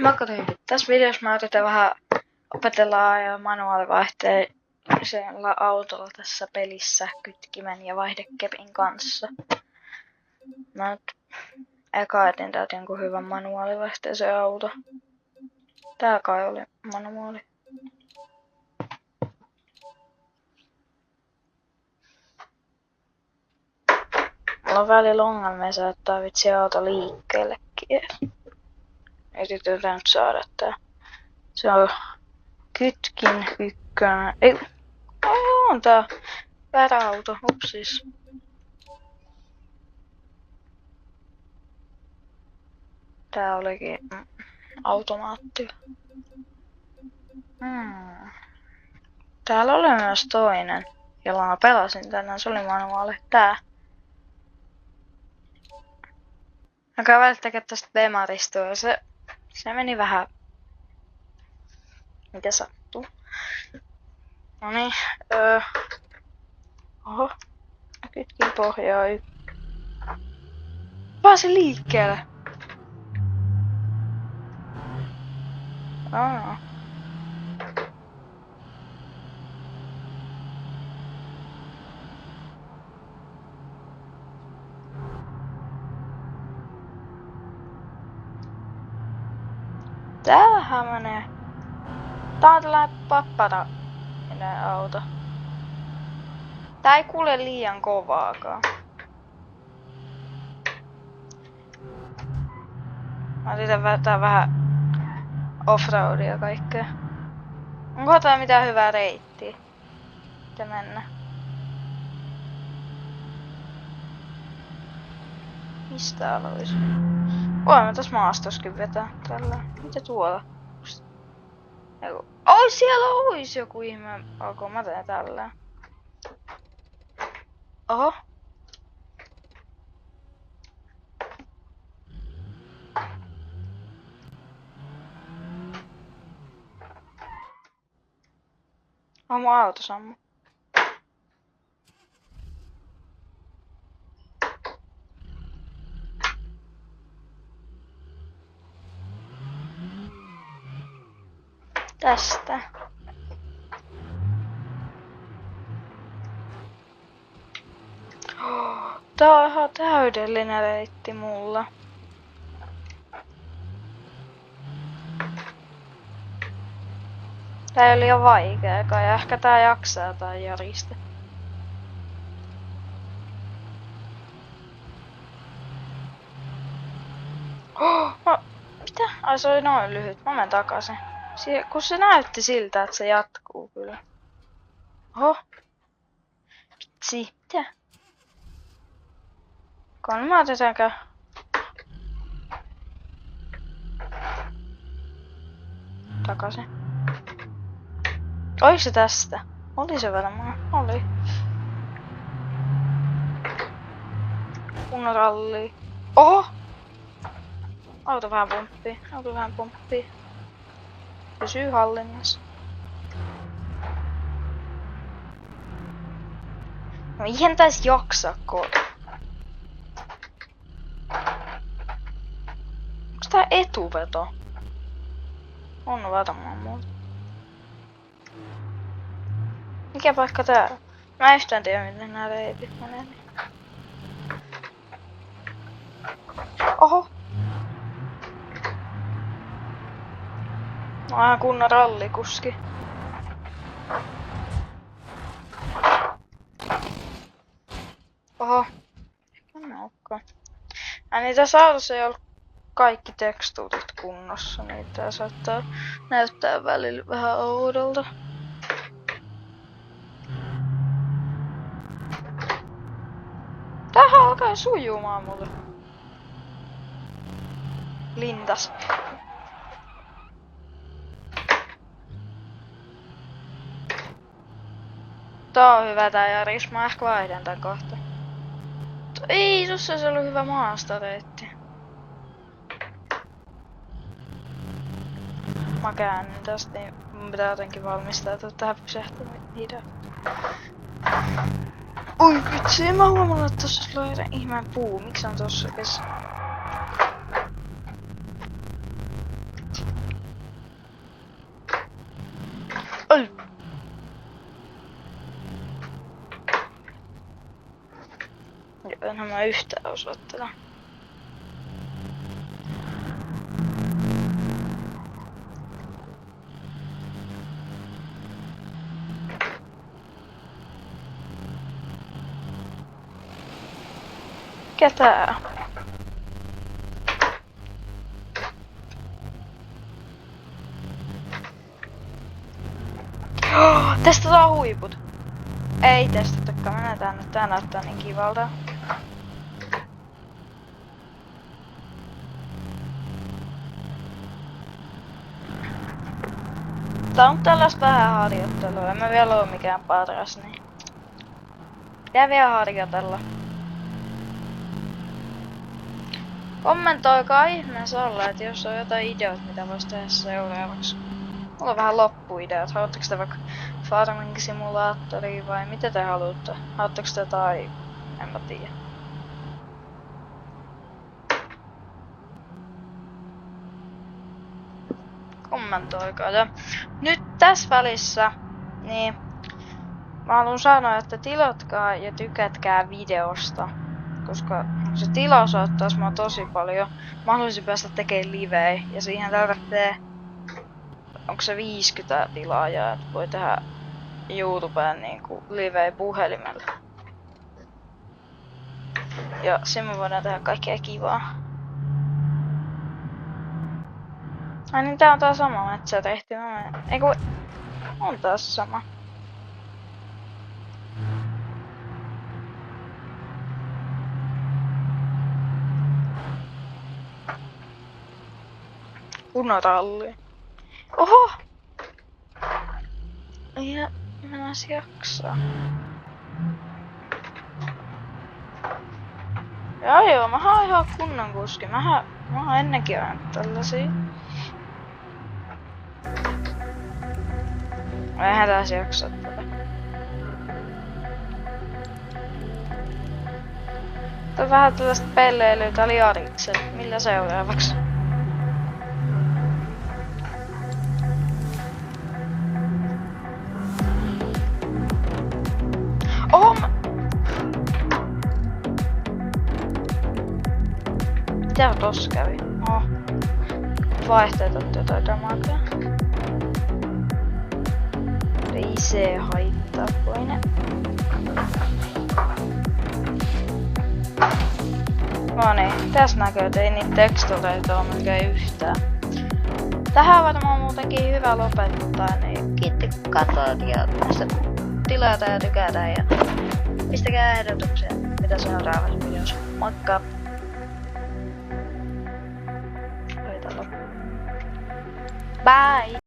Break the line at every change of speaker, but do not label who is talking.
Moikka tyypit. Tässä videossa mä yritän vähän opetella ajaa manuaalivaihteisella autolla tässä pelissä kytkimen ja vaihdekepin kanssa. Mä nyt eka etin täältä jonkun hyvän manuaalivaihteisen auto. Tää kai oli manuaali. Mulla on välillä ongelmia saattaa vitsi auto liikkeellekin. Yritetään nyt saada tää. Se on kytkin ykkönen. Ei. On tää väärä auto. Upsis. Tää olikin automaatti. Täällä oli myös toinen, jolla mä pelasin tänään. Se oli manuaali. Tää. Mä kävelin tekemään tästä Bemarista ja se meni vähän... Mitä sattuu? Noniin. Oho. Kytkin pohjaa Pääsin liikkeelle. Aa. Tämähän menee. Tää on tällainen papparainen auto. Tää ei kuule liian kovaakaan. Mä yritän vetää vähän offroadia ja kaikkea. Onko tää mitään hyvää reittiä? Mitä mennä? Mistä täällä olisi? Voimme tässä maastoskin vetää tällä. Mitä tuolla? Oi, siellä olisi joku ihme. Alkoi mä teen tällä. Oho. On mun auto sammu. Tästä. Tää on ihan täydellinen reitti mulla. Tää ei ole liian vaikeakaan ja ehkä tää jaksaa tai järistä. Mitä? Ai se oli noin lyhyt. Mä menen takaisin. Kun se näytti siltä, että se jatkuu kyllä. Oho. Vitsi. Mitä? Kun mä otetäänkö? Takaisin. Oliko se tästä? Oli se varmaan. Oli. Kunnon ralli. Oho! Auto vähän pomppii. Pysyy hallinnassa. No eihän täis jaksa Onks tää etuveto? On varmaan muuta. Mikä paikka tää on? Mä en tiedä miten nää reitit menee. Oho! Mä oon kunnon rallikuski. Oho. Ehkä mä oonkaan. Niin tässä autossa ei ollut kaikki tekstuurit kunnossa, niin tää saattaa näyttää välillä vähän oudolta. Tähän alkaa sujumaan mulle. Lintas. Tää on hyvä tää Jaris, mä ehkä vaihdan tän kohta. Ei, tossa se oli hyvä maastoreitti. Mä käännyn tästä, niin mun pitää jotenkin valmistautua tähän pysähtymiseen. Oi vitsi, en mä huomannut, että tossa on jotain ihmeen puu. Miksi on tossa kes? Oi. Joo, enhän mä yhtään osoittelen. Ketään? Testataan huiput. Ei testatakaan, mennään nyt. Tää näyttää niin kivalta. Tää on tällaista vähän harjoittelua. En mä vielä oo mikään paras, niin pitää vielä harjoitella. Kommentoikaa ihmeessä alla, että jos on jotain ideoita, mitä vois tehdä seuraavaksi. Mulla on vähän loppuideat. Haluatteko te vaikka Farming Simulatoria vai mitä te haluatte? Haluatteko te tai... en mä tiedä. Kommentoikaa. Ja nyt tässä välissä, niin mä haluan sanoa, että tilatkaa ja tykätkää videosta. Koska se tilaus auttaisi mua tosi paljon. Mä haluaisin päästä tekemään livejä ja siihen tarvitsee... onko se 50 tilaajaa, että voi tehdä YouTubeen niinku livejä puhelimella. Ja siinä voidaan tehdä kaikkea kivaa. Ai niin tää on tää sama metsä tehty. Eiku... on taas sama. Punaralli. Oho! Ja mennäs jaksaa. Joo, mä oon ihan kunnon kuski. Mä oon ennenkin ajanut tällasia. Eihän taas jaksaa tätä. Tää on vähän tällaista pelleilyä täällä Jariksella. Millä seuraavaksi? Oho! Mitä tossa kävi? Oho. Vaihteet otti jotain damagia. Ei se haittaa poine. No niin, tässä näkyy, että ei niitä tekstureita ole melkein yhtään. Tähän varmaan muutenkin hyvä lopettaa, niin kiitti kun katsoit ja tilata ja tykätä ja pistäkää ehdotuksia, mitä seuraavassa videossa. Moikka! Bye!